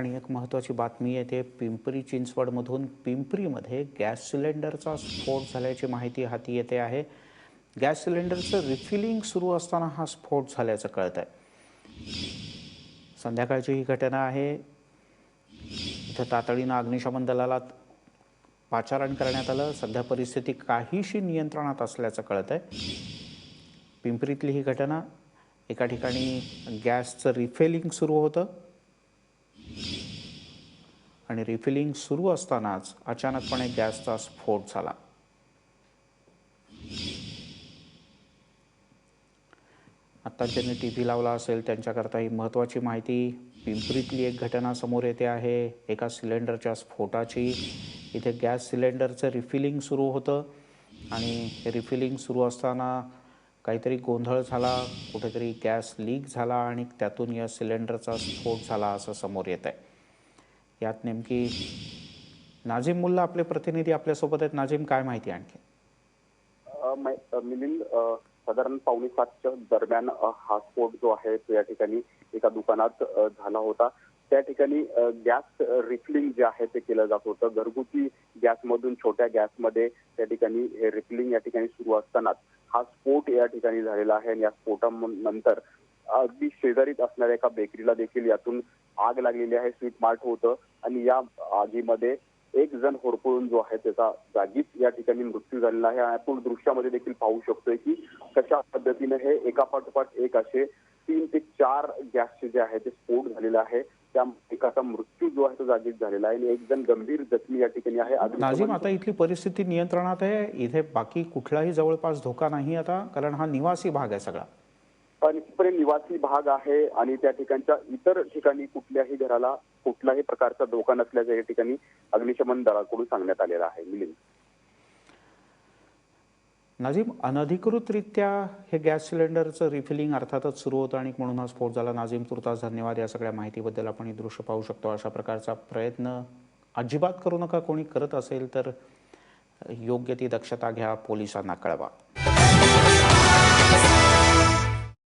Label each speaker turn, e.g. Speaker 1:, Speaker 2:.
Speaker 1: आणि एक महत्त्वाची बातमी येते पिंपरी चिंचवडमधून पिंपरीमध्ये गॅस सिलेंडरचा स्फोट झाल्याची माहिती हाती येते आहे। गॅस सिलेंडरचं रिफिलिंग सुरू असताना हा स्फोट झाल्याचं कळत आहे। संध्याकाळची ही घटना आहे। इथं तातडीनं अग्निशमन दलाला पाचारण करण्यात आलं। सध्या परिस्थिती काहीशी नियंत्रणात असल्याचं कळत आहे। पिंपरीतली ही घटना, एका ठिकाणी गॅसचं रिफिलिंग सुरू होतं आणि रिफिलिंग सुरू असतानाच अचानकपणे गॅसचा स्फोट झाला। आता ज्यांनी टीव्ही लावला असेल त्यांच्याकरता ही महत्त्वाची माहिती। पिंपरीतली एक घटना समोर येते आहे एका सिलेंडरच्या स्फोटाची। इथे गॅस सिलेंडरचं रिफिलिंग सुरू होतं आणि रिफिलिंग सुरू असताना काहीतरी गोंधळ झाला, कुठेतरी गॅस लीक झाला आणि त्यातून या सिलेंडरचा स्फोट झाला असं समोर येत आहे। यात नेमकी नाझीम मुल्ला आपले प्रतिनिधी आपल्यासोबत आहेत। नाझीम, काय माहिती आणखी?
Speaker 2: मिलिंद, साधारण 6:45च्या दरम्यान हा स्फोट जो आहे तो या ठिकाणी एका दुकानात झाला होता। त्या ठिकाणी गॅस रिफिलिंग जे आहे ते केलं जात होतं। घरगुती गॅसमधून छोट्या गॅसमध्ये त्या ठिकाणी रिफिलिंग या ठिकाणी सुरू असतानाच हा स्फोट या ठिकाणी झालेला आहे आणि या स्फोटानंतर अगदी शेजारीत असणाऱ्या एका बेकरीला देखील यातून आग लागलेली आहे। स्वीट मार्ट होतं आणि या आगीमध्ये एक जण होरपळून जो आहे त्याचा जागीच या ठिकाणी मृत्यू झालेला आहे। आपण दृश्यामध्ये देखील पाहू शकतोय की कशा पद्धतीने हे एकापाठोपाठ एक असे 3 ते 4 गॅसचे जे आहे ते स्फोट झालेला आहे। त्या एकाचा मृत्यू जो आहे तो जागीच झालेला आहे आणि एक जण गंभीर जखमी या ठिकाणी आहे।
Speaker 1: नाझीम, आता इथली परिस्थिती नियंत्रणात आहे? इथे बाकी कुठलाही जवळपास धोका नाही आता, कारण हा निवासी भाग आहे सगळा?
Speaker 2: निश्चितपणे निवासी भाग आहे आणि त्या ठिकाणच्या इतर ठिकाणी कुठल्याही घराला कुठल्याही प्रकारचा धोका नसल्याचं या ठिकाणी अग्निशमन दलाकडून सांगण्यात आलेलं आहे। मिलिंद,
Speaker 1: नाझीम, अनधिकृतरित्या हे गॅस सिलेंडरचं रिफिलिंग अर्थातच सुरू होतं आणि म्हणून हा स्फोट झाला। नाझीम, तुर्तास धन्यवाद। या सगळ्या माहितीबद्दल आपण हे दृश्य पाहू शकतो। अशा प्रकारचा प्रयत्न अजिबात करू नका। कोणी करत असेल तर योग्य ती दक्षता घ्या, पोलिसांना कळवा।